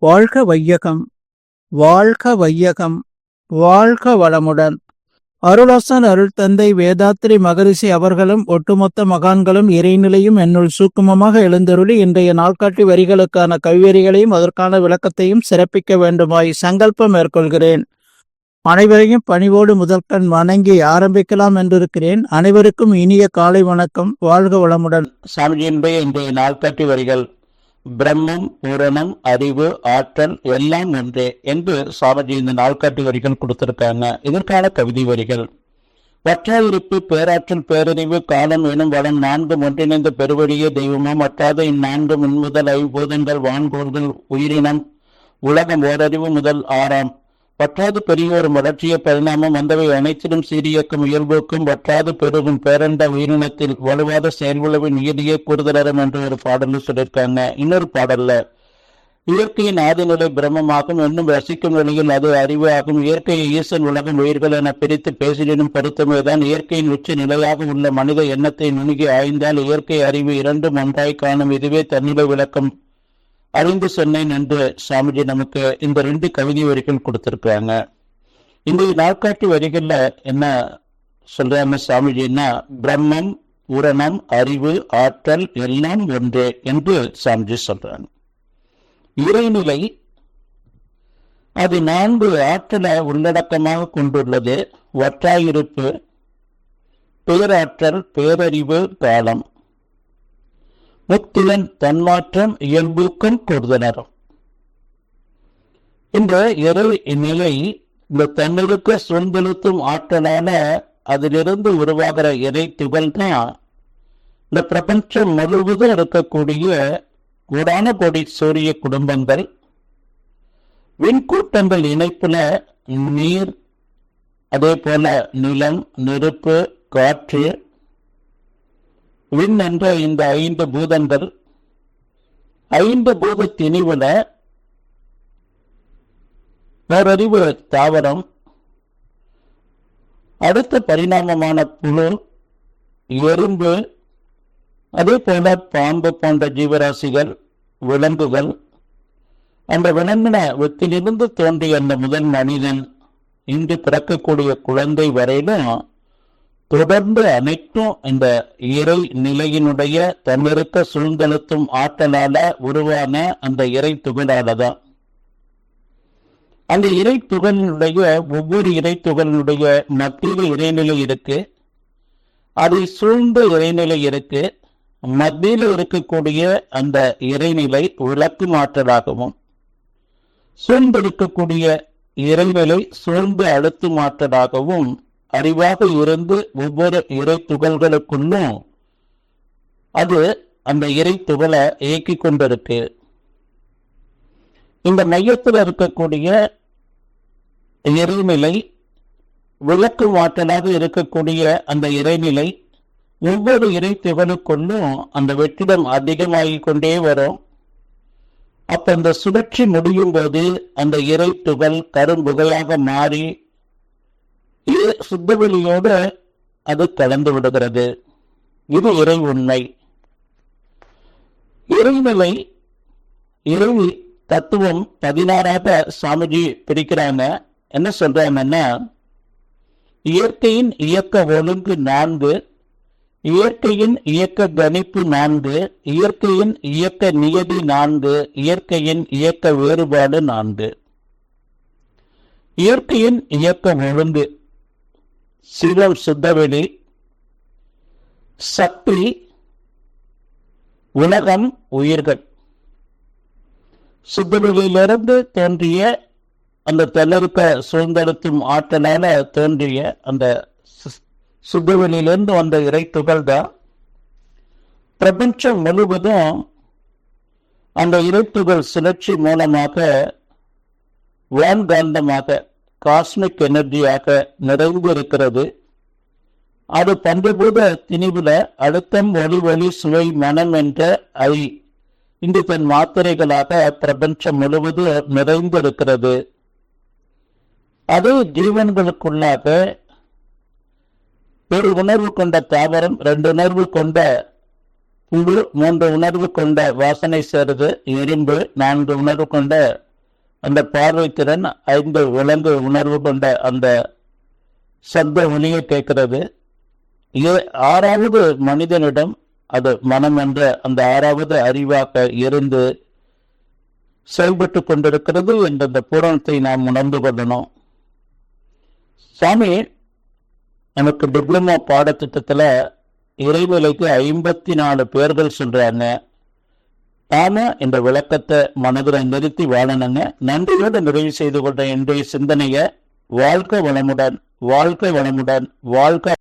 வாழ்க வையகம், வாழ்க வையகம், வாழ்க வளமுடன். அருளாசன் அருள் தந்தை வேதாத்ரி மகரிஷி அவர்களும் ஒட்டுமொத்த மகான்களும் இறைநிலையும் என்னுள் சூக்குமமாக எழுந்தருளி இன்றைய நாள்காட்டி வரிகளுக்கான கவிவரிகளையும் அதற்கான விளக்கத்தையும் சிறப்பிக்க வேண்டுமாய் சங்கல்பம் மேற்கொள்கிறேன். அனைவரையும் பணிவோடு முதற்கண் வணங்கி ஆரம்பிக்கலாம் என்றிருக்கிறேன். அனைவருக்கும் இனிய காலை வணக்கம். வாழ்க வளமுடன். சாமிஜியினுடைய இன்றைய நாள்காட்டி வரிகள்: பிரம்மம், பூரணம், அறிவு, ஆற்றல் எல்லாம் ஒன்றே என்று சாமிஜி இந்த நாள்காட்டி வரிகள் கொடுத்திருக்காங்க. இதற்கான கவிதை வரிகள்: வற்றாயிருப்பு, பேராற்றல், பேரறிவு, காலம் எனும் வளம் நான்கும் ஒன்றிணைந்த பெருவழியே தெய்வமும் மற்றாத இந்நான்கு முன்முதல் ஐம்பூதங்கள், வான்கோள்கள், உயிரினம், உலகம், ஓரறிவு முதல் ஆறாம். வற்றாது பெரியோரும் வளர்ச்சிய பரிணாமம் வந்தவை அனைத்திலும் சீரியக்கும் இயல்புக்கும் வற்றாது பெருகும் பேரண்ட உயிரினத்தில் வலுவாத செயல்வுளவு நீதியே கூறுதலரும் என்று ஒரு பாடலில் சொல்லியிருக்காங்க. இன்னொரு பாடல்ல, இயற்கையின் ஆதிநிலை பிரம்மமாகும், என்னும் ரசிக்கும் நிலையில் அது அறிவு ஆகும். இயற்கையை ஈசன், உலகம், உயிர்கள் என பிரித்து பேசினும் பருத்தமைதான் இயற்கையின் உச்ச நிலையாக உள்ள மனித எண்ணத்தை நுணுகி ஆய்ந்தால் இயற்கை அறிவு இரண்டும் ஒன்றாய் காணும். இதுவே தன்னிலை விளக்கம் அறிந்து சொன்னேன் என்று சாமிஜி நமக்கு இந்த 2 கவிதை வரிகள் கொடுத்திருக்காங்க. இந்த நாள்காட்டி வரிகள்ல என்ன சொல்றாங்க சாமிஜின்னா, பிரம்மம், பூரணம், அறிவு, ஆற்றல் எல்லாம் ஒன்றே என்று சாமிஜி சொல்றாங்க. இறைநிலை அது 4 ஆற்றலை உள்ளடக்கமாக கொண்டுள்ளது. வற்றாயிருப்பு, பேராற்றல், பேரறிவு, காலம், முத்திலன், தன்மாற்றம், இயல்பூக்கம், கூறுதலரும். இந்த நிலை இந்த தன்னிருக்க சுதந்திரத்தும் ஆற்றலான அதிலிருந்து உருவாகிற இறை துகள் தான் இந்த பிரபஞ்சம் முழுவதும் இருக்கக்கூடிய கோடான கோடி சூரிய குடும்பங்கள், விண்கூட்டங்கள் இணைப்புல நீர், அதே போல நிலம், நெருப்பு, காற்று, விண் என்ற இந்த 5 பூதங்கள், 5 பூத திணிவுல பேரறிவு தாவரம், அடுத்த பரிணாமமான புழு, எறும்பு, அதே போல பாம்பு போன்ற ஜீவராசிகள், விலங்குகள், அந்த விலங்கின வித்திலிருந்து தோன்றிய அந்த முதல் மனிதன் இன்று பிறக்கக்கூடிய குழந்தை வரையிலும் தொடர்ந்து அனைத்தும் இந்த இறை நிலையினுடைய தன்னிருக்க சூழ்ந்தெழுத்தும் ஆற்றலால உருவான அந்த இறை துகளாலதான். அந்த இறை துகளினுடைய ஒவ்வொரு இறை துகளினுடைய மத்தியில இறைநிலை இருக்கு, அதை சூழ்ந்த இறைநிலை இருக்கு. மத்தியில் இருக்கக்கூடிய அந்த இறைநிலை விளக்கும் ஆற்றலாகவும், சூழ்ந்திருக்கக்கூடிய இறைநிலை சூழ்ந்து அழுத்தும் ஆற்றலாகவும் அறிவாக இருந்து ஒவ்வொரு இறை துகள்களுக்குள்ளும் அது அந்த இறை துகளை இயக்கி கொண்டிருக்கு. இந்த மையத்தில் இருக்கக்கூடிய இறைநிலை விளக்கு ஆற்றலாக இருக்கக்கூடிய அந்த இறைநிலை ஒவ்வொரு இறை துகளுக்குள்ளும் அந்த வெற்றிடம் அதிகமாகிக் கொண்டே வரும். அப்ப அந்த சுழற்சி முடியும் போது அந்த இறை துகள் கரும்புகையாக மாறி சுத்தவெளியோடு அது கலந்து விடுகிறது. இது இறை உண்மை. இறைநிலை, இறை தத்துவம் 16ஆக சாமிஜி பிரிக்கிறாங்க. என்ன சொல்றாங்கன்னா, இயற்கையின் இயக்க ஒழுங்கு 4, இயற்கையின் இயக்க கணிப்பு 4, இயற்கையின் இயக்க நியதி 4, இயற்கையின் இயக்க வேறுபாடு 4. இயற்கையின் இயக்க ஒழுங்கு சிவம், சுத்தவெளி, சக்தி, உலகம், உயிர்கள். சுத்தவெளியிலிருந்து தோன்றிய அந்த தன்னிருக்க சூழ்ந்தெழுத்தும் ஆற்றலால தோன்றிய அந்த சுத்தவெளியிலிருந்து வந்த இறை துகள் தான் பிரபஞ்சம் முழுவதும் அந்த இறைத்துகள் சுழற்சி மூலமாக வான்காந்தமாக காஸ்மிக் எனர்ஜியாக நிறைந்து இருக்கிறது. அது பஞ்சபூத திணிவுல அழுத்தம், ஒளி, ஒளி, சுவை, மனம் என்ற இன்று தன் மாத்திரைகளாக பிரபஞ்சம் முழுவதும் நிறைந்திருக்கிறது. அது ஜீவன்களுக்குள்ளாக ஒரு உணர்வு கொண்ட தாவரம், 2 உணர்வு கொண்ட புழு, 3 உணர்வு கொண்ட வாசனை சேருது எறும்பு, 4 உணர்வு கொண்ட அந்த பார்வை திறன் 5 விலங்கு உணர்வு கொண்ட அந்த சப்த ஒலியை கேட்கிறது. இது 6வது மனிதனிடம் அது மனம் என்ற அந்த 6வது அறிவாக இருந்து செயல்பட்டு கொண்டிருக்கிறது என்ற இந்த பூரணத்தை நாம் உணர்ந்து கொள்ளணும். சாமி நமக்கு டிப்ளமோ பாடத்திட்டத்துல இறைநிலைக்கு 54 பேர்கள் சொல்றாங்க. நாம இந்த விளக்கத்தை மனதில் நிறுத்தி வாழணுங்க. நன்றியோடு நிறைவு செய்து கொண்ட இன்றைய சிந்தனைய வாழ்க்கை வளமுடன், வாழ்க்கை வளமுடன், வாழ்க்கை